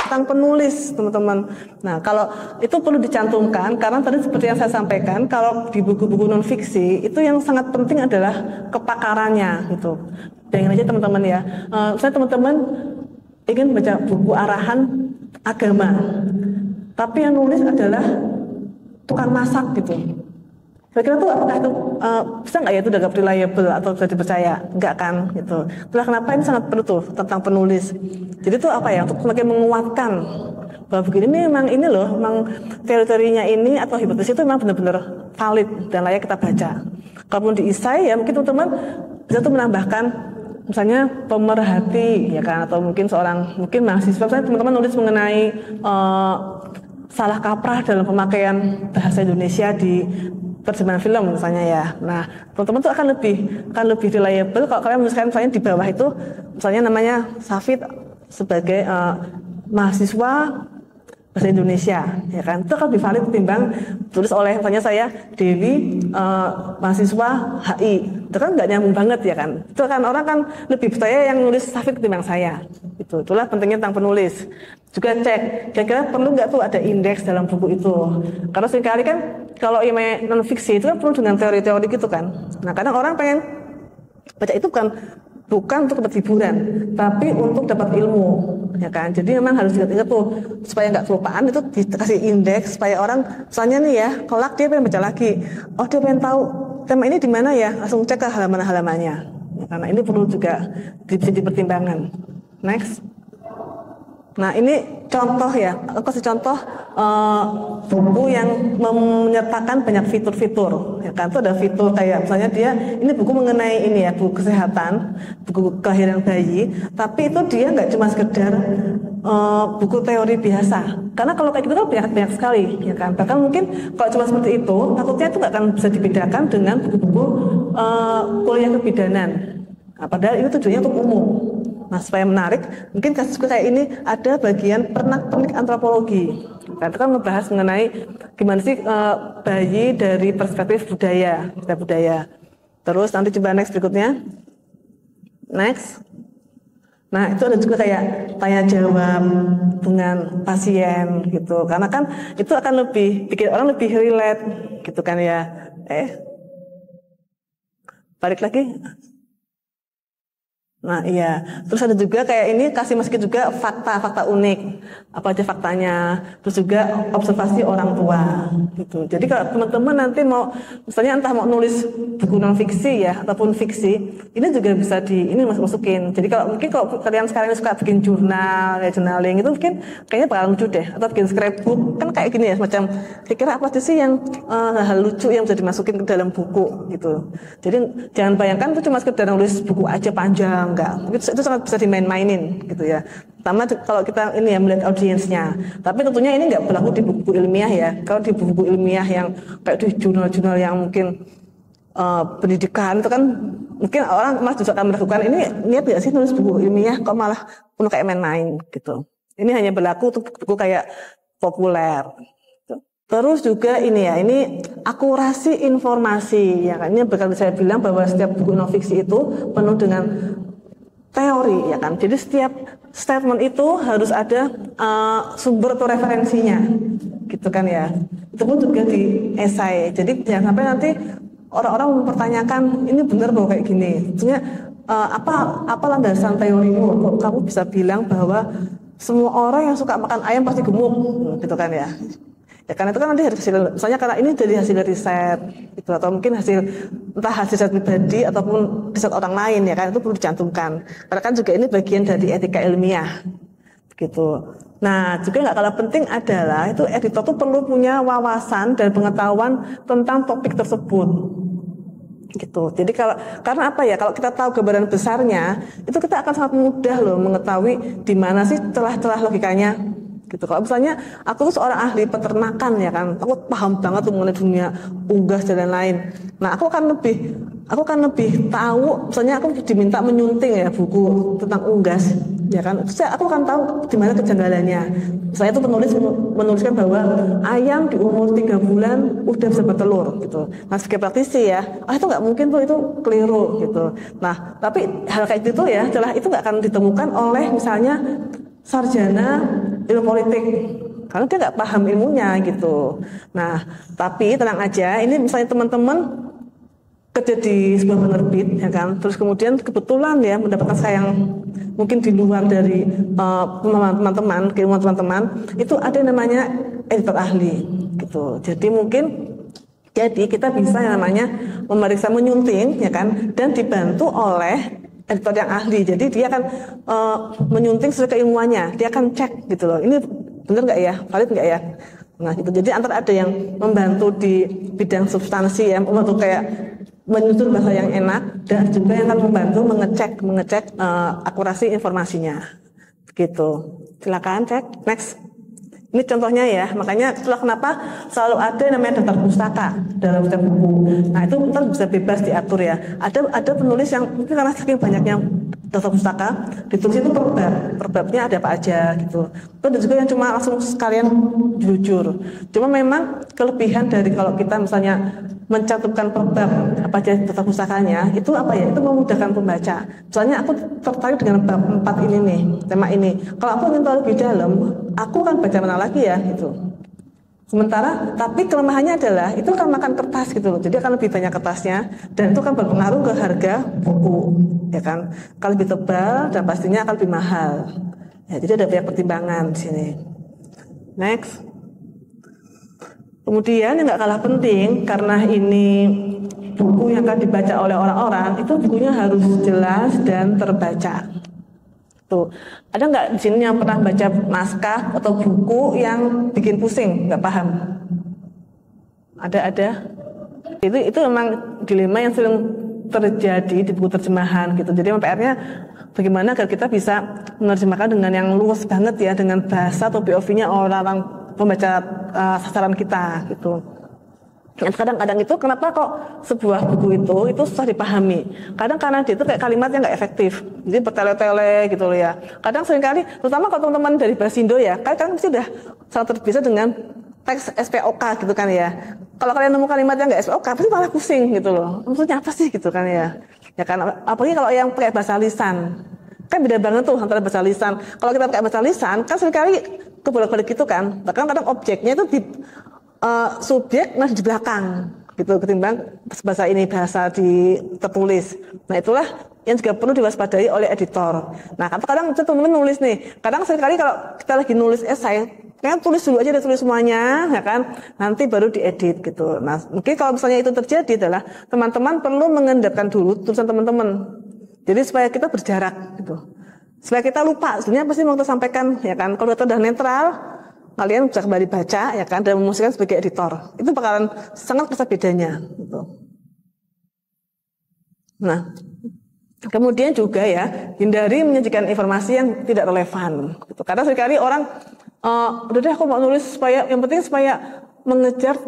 tentang penulis, teman-teman. Nah, kalau itu perlu dicantumkan karena tadi seperti yang saya sampaikan, kalau di buku-buku non fiksi itu yang sangat penting adalah kepakarannya gitu. Bayangin aja teman-teman ya, saya teman-teman ingin baca buku arahan agama, tapi yang nulis adalah tukang masak gitu. Kira-kira tuh apakah itu bisa nggak ya itu udah reliable atau bisa dipercaya? Enggak kan gitu. Itulah kenapa ini sangat perlu tuh tentang penulis. Jadi tuh apa ya, untuk semakin menguatkan bahwa begini nih memang ini loh, memang teori-teorinya ini atau hipotesis itu memang benar-benar valid dan layak kita baca. Kalaupun di esai ya mungkin teman-teman bisa tuh menambahkan misalnya pemerhati ya kan, atau mungkin mungkin mahasiswa, misalnya teman-teman nulis mengenai salah kaprah dalam pemakaian bahasa Indonesia di terjemahan film misalnya ya. Nah, teman-teman tuh akan lebih reliable kalau kalian menuliskan misalnya di bawah itu misalnya namanya Safid sebagai mahasiswa bahasa Indonesia, ya kan? Itu akan lebih valid ketimbang tulis oleh misalnya saya Dewi mahasiswa HI. Itu kan nggak nyambung banget ya kan? Itu kan orang kan lebih percaya yang nulis Safid ketimbang saya. Itulah pentingnya tentang penulis. Juga cek, kira-kira perlu nggak tuh ada indeks dalam buku itu? Karena seringkali kan kalau non fiksi itu kan perlu dengan teori-teori gitu kan. Nah, kadang orang pengen baca itu bukan untuk dapat hiburan, tapi untuk dapat ilmu, ya kan. Jadi memang harus diingat tuh supaya nggak kelupaan, itu dikasih indeks supaya orang misalnya nih ya, kelak dia pengen baca lagi, oh dia pengen tahu tema ini di mana ya, langsung cek ke halaman-halamannya. Karena ini perlu juga bisa dipertimbangkan. Next. Nah ini contoh ya, aku kasih contoh buku yang menyertakan banyak fitur-fitur. Ya kan, itu ada fitur kayak misalnya ini buku mengenai ini ya, buku kesehatan, buku kelahiran bayi, tapi itu dia nggak cuma sekedar buku teori biasa. Karena kalau kayak gitu kan banyak sekali, ya kan. Bahkan mungkin kalau cuma seperti itu, takutnya itu nggak akan bisa dibedakan dengan buku-buku kuliah kebidanan. Nah, padahal ini tujuannya untuk umum. Nah, supaya menarik, mungkin kasusku kayak ini ada bagian pernak-pernik antropologi. Nah, itu kan ngebahas mengenai gimana sih bayi dari perspektif budaya. Terus nanti coba next berikutnya. Next. Nah, itu ada juga kayak tanya jawab dengan pasien gitu. Karena kan itu akan bikin orang lebih relate gitu kan ya. Balik lagi. Nah iya, terus ada juga kayak ini kasih masukin juga fakta-fakta unik, apa aja faktanya, terus juga observasi orang tua gitu. Jadi kalau teman-teman nanti mau misalnya entah mau nulis buku non fiksi ya ataupun fiksi, ini juga bisa ini masukin. Jadi kalau kalian sekarang suka bikin jurnal ya, journaling itu mungkin kayaknya bakal lucu deh, atau bikin scrapbook kan kayak gini ya, semacam kira-kira apa sih yang hal lucu yang bisa dimasukin ke dalam buku gitu. Jadi jangan bayangkan itu cuma sekedar nulis buku aja panjang. Enggak, itu sangat bisa dimain-mainin gitu ya. Pertama kalau kita ini ya melihat audiensnya. Tapi tentunya ini nggak berlaku di buku ilmiah ya. Kalau di buku ilmiah yang kayak di jurnal-jurnal yang mungkin pendidikan itu kan mungkin orang malah juga akan meragukan ini niat nggak sih nulis buku ilmiah kok malah penuh kayak main-main gitu. Ini hanya berlaku untuk buku kayak populer. Terus juga ini akurasi informasi ya kan. Ini bakal saya bilang bahwa setiap buku non fiksi itu penuh dengan teori ya kan. Jadi setiap statement itu harus ada sumber atau referensinya gitu kan ya. Itu pun juga di esai. Jadi jangan sampai nanti orang-orang mempertanyakan ini benar bahwa kayak gini. Sebenarnya apa landasan teorimu? Kok kamu bisa bilang bahwa semua orang yang suka makan ayam pasti gemuk gitu kan ya. Ya karena itu kan nanti hasil, misalnya karena ini dari hasil riset itu, atau mungkin entah hasil riset pribadi ataupun riset orang lain ya kan, itu perlu dicantumkan. Karena kan juga ini bagian dari etika ilmiah gitu. Nah juga nggak kalah penting adalah itu editor tuh perlu punya wawasan dan pengetahuan tentang topik tersebut gitu. Jadi karena apa ya, kalau kita tahu gambaran besarnya itu kita akan sangat mudah loh mengetahui di mana sih celah-celah logikanya gitu. Kalau misalnya aku seorang ahli peternakan ya kan, aku paham banget tuh mengenai dunia unggas dan lain-lain. Nah aku akan lebih tahu, misalnya aku diminta menyunting ya buku tentang unggas ya kan, aku akan tahu di mana kejanggalannya. Saya tuh menuliskan bahwa ayam di umur 3 bulan udah bisa bertelur gitu. Nah sebagai praktisi ya, itu nggak mungkin tuh, itu keliru gitu. Nah tapi hal kayak gitu ya, celah itu nggak akan ditemukan oleh misalnya sarjana ilmu politik, karena dia nggak paham ilmunya gitu. Nah, tapi tenang aja, ini misalnya teman-teman kerja di sebuah penerbit, ya kan, terus kemudian kebetulan ya mendapatkan saya yang mungkin di luar dari teman-teman, keilmuan teman-teman, itu ada yang namanya editor ahli, gitu. Jadi kita bisa yang namanya memeriksa, menyunting, ya kan, dan dibantu oleh editor yang ahli. Jadi dia akan menyunting sesuai keilmuannya, dia akan cek gitu loh, ini benar nggak ya, valid nggak ya. Nah gitu. Jadi antara ada yang membantu di bidang substansi ya, untuk kayak menyusun bahasa yang enak, dan juga yang akan membantu mengecek akurasi informasinya. Gitu. Silakan cek. Next. Ini contohnya ya, makanya itulah kenapa selalu ada yang namanya daftar pustaka dalam setiap buku. Nah itu ntar bisa bebas diatur ya. Ada penulis yang mungkin karena saking banyaknya daftar pustaka, ditulis itu perbabnya ada apa aja gitu. Ada juga yang cuma langsung sekalian jujur. Cuma memang kelebihan dari kalau kita misalnya mencantumkan perbab apa aja daftar pustakanya, itu apa ya? Itu memudahkan pembaca. Misalnya aku tertarik dengan bab 4 ini nih, tema ini. Kalau aku ingin tahu lebih dalam, aku kan baca mana lagi ya gitu. Sementara, tapi kelemahannya adalah itu akan makan kertas gitu loh. Jadi akan lebih banyak kertasnya dan itu akan berpengaruh ke harga buku, ya kan. Kalau lebih tebal dan pastinya akan lebih mahal. Ya, jadi ada banyak pertimbangan di sini. Next. Kemudian yang nggak kalah penting karena ini buku yang akan dibaca oleh orang-orang, itu bukunya harus jelas dan terbaca. Tuh, ada nggak di sini yang pernah baca naskah atau buku yang bikin pusing, nggak paham? Ada. Itu memang dilema yang sering terjadi di buku terjemahan gitu. Jadi PR-nya bagaimana agar kita bisa menerjemahkan dengan yang luas banget ya, dengan bahasa atau POV-nya orang-orang pembaca sasaran kita gitu. Kadang-kadang itu kenapa kok sebuah buku itu susah dipahami? Kadang karena dia itu kayak kalimatnya nggak efektif, jadi bertele-tele gitu loh ya. Kadang seringkali, terutama kalau teman-teman dari Basindo ya, kan mesti udah sangat terbiasa dengan teks SPOK gitu kan ya. Kalau kalian nemu kalimatnya nggak SPOK, pasti malah pusing gitu loh. Maksudnya apa sih gitu kan ya? Ya kan, apalagi kalau yang pakai bahasa lisan, kan beda banget tuh antara bahasa lisan. Kalau kita pakai bahasa lisan, kan seringkali kebolak-balik gitu kan. Bahkan kadang objeknya itu di subjek masih di belakang gitu ketimbang bahasa tertulis. Nah itulah yang juga perlu diwaspadai oleh editor. Nah kadang teman-teman nulis nih, kadang sekali kalau kita lagi nulis esai, kan tulis dulu aja, tulis semuanya, ya kan, nanti baru diedit gitu. Nah mungkin kalau misalnya itu terjadi adalah teman-teman perlu mengendapkan dulu tulisan teman-teman. Jadi supaya kita berjarak gitu, supaya kita lupa sebenarnya pasti mau kita sampaikan, ya kan. Kalau kita udah netral, kalian bisa kembali baca ya kan dan memutuskan sebagai editor. Itu bakalan sangat besar bedanya gitu. Nah, kemudian juga ya hindari menyajikan informasi yang tidak relevan gitu. Karena sekali orang udah deh aku mau nulis yang penting supaya mengejar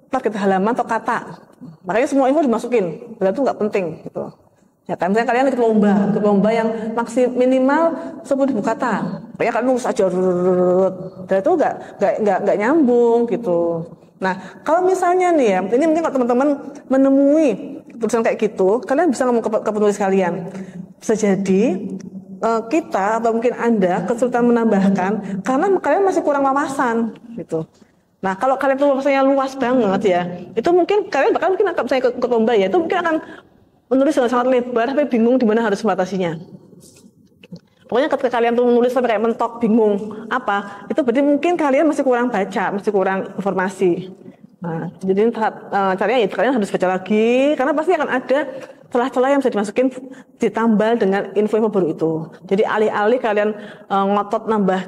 target halaman atau kata. Makanya semua info dimasukin. Padahal itu nggak penting gitu. Ya kan, misalnya kalian ikut lomba yang minimal 10.000 kata, kayak kalian nulis aja, dan itu nggak nyambung gitu. Nah, kalau misalnya nih ya, ini mungkin kalau teman-teman menemui tulisan kayak gitu, kalian bisa ngomong ke penulis kalian. Bisa jadi kita atau mungkin Anda kesulitan menambahkan karena kalian masih kurang wawasan gitu. Nah, kalau kalian tuh wawasannya luas banget ya, itu mungkin kalian mungkin akan saya ikut lomba ya, itu mungkin akan menulis dengan sangat lebar tapi bingung di mana harus membatasinya. Pokoknya ketika kalian tuh menulis sampai kayak mentok bingung apa, itu berarti mungkin kalian masih kurang baca, masih kurang informasi. Nah, jadi caranya ya kalian harus baca lagi karena pasti akan ada celah-celah yang bisa dimasukin ditambal dengan info-info baru itu. Jadi alih-alih kalian ngotot nambah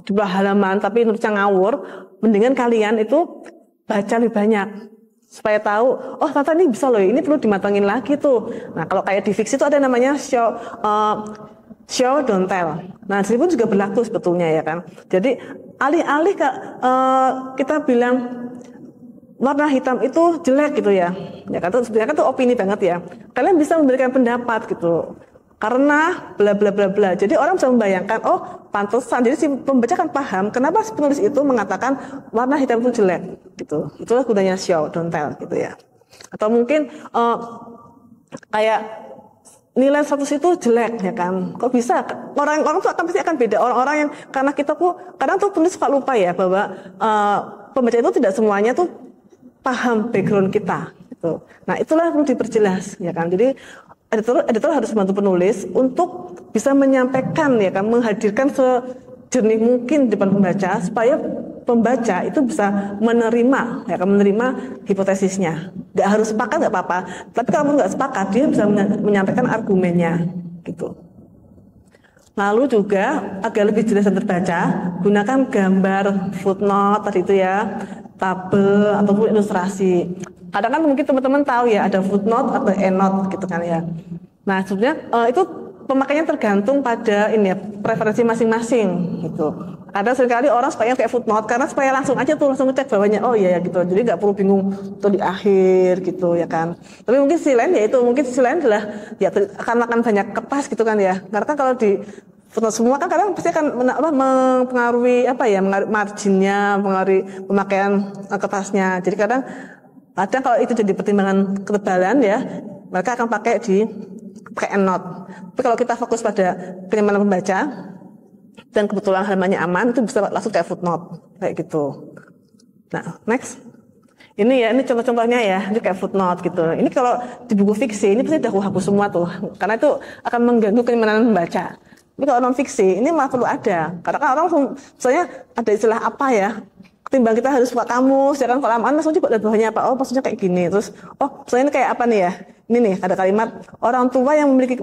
jumlah halaman tapi nulisnya ngawur, mendingan kalian itu baca lebih banyak. Supaya tahu, oh ternyata ini bisa loh, ini perlu dimatangin lagi tuh. Nah kalau kayak di fiksi itu ada namanya show don't tell. Nah di sini pun juga berlaku sebetulnya ya kan. Jadi alih-alih kita bilang warna hitam itu jelek gitu ya. Ya kan sebenarnya kan itu opini banget ya. Kalian bisa memberikan pendapat gitu. Karena bla bla bla bla. Jadi orang bisa membayangkan, oh pantesan. Jadi si pembaca kan paham kenapa si penulis itu mengatakan warna hitam itu jelek gitu. Itulah gunanya show don't tell gitu ya. Atau mungkin kayak nilai 100 itu jelek ya kan, kok bisa, orang-orang tuh pasti akan beda, orang-orang yang, karena kita tuh kadang tuh penulis suka lupa ya bahwa pembaca itu tidak semuanya tuh paham background kita gitu. Nah itulah perlu diperjelas ya kan, jadi editor harus membantu penulis untuk bisa menyampaikan ya kan, menghadirkan sejernih mungkin di depan pembaca supaya pembaca itu bisa menerima ya kan, menerima hipotesisnya. Nggak harus sepakat nggak apa-apa, tapi kalau nggak sepakat dia bisa menyampaikan argumennya gitu. Lalu juga agar lebih jelas dan terbaca, gunakan gambar, footnote tadi itu ya, tabel ataupun ilustrasi. Kadang kan mungkin teman-teman tahu ya ada footnote atau endnote gitu kan ya. Nah sebenarnya itu pemakaiannya tergantung pada ini ya, preferensi masing-masing gitu. Ada seringkali orang supaya kayak footnote karena supaya langsung aja tuh langsung ngecek bawahnya, oh iya ya gitu. Jadi nggak perlu bingung tuh di akhir gitu ya kan. Tapi mungkin sisi lain ya itu, mungkin sisi lain adalah ya akan banyak kertas gitu kan ya. Karena kan kalau di footnote semua kan kadang pasti akan mempengaruhi apa ya, marginnya, mempengaruhi pemakaian kertasnya. Jadi kadang kalau itu jadi pertimbangan ketebalan ya, mereka akan pakai endnote. Tapi kalau kita fokus pada kenyamanan pembaca dan kebetulan halamannya aman, itu bisa langsung kayak footnote kayak gitu. Nah, next. Ini contoh-contohnya ya, ini kayak footnote gitu. Ini kalau di buku fiksi ini pasti udah aku hapus semua tuh, karena itu akan mengganggu kenyamanan pembaca. Tapi kalau non fiksi ini malah perlu ada, karena kan orang misalnya ada istilah apa ya, ketimbang kita harus buka kamus, jangan kalau aman langsung coba lihat bawahnya apa, oh maksudnya kayak gini, terus oh misalnya ini kayak apa nih ya, ini nih ada kalimat orang tua yang memiliki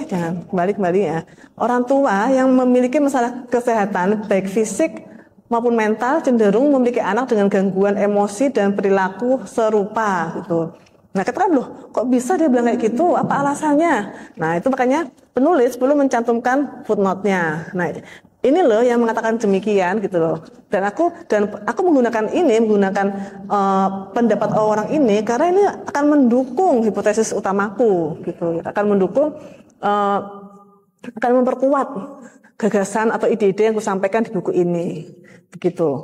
jangan kembali ya, orang tua yang memiliki masalah kesehatan baik fisik maupun mental cenderung memiliki anak dengan gangguan emosi dan perilaku serupa gitu. Nah kita kan loh kok bisa dia bilang kayak gitu, apa alasannya? Nah itu makanya penulis perlu mencantumkan footnote-nya. Nah ini loh yang mengatakan demikian gitu loh. Dan aku menggunakan pendapat orang ini karena ini akan mendukung hipotesis utamaku gitu. Akan mendukung akan memperkuat gagasan atau ide-ide yang aku sampaikan di buku ini. Begitu.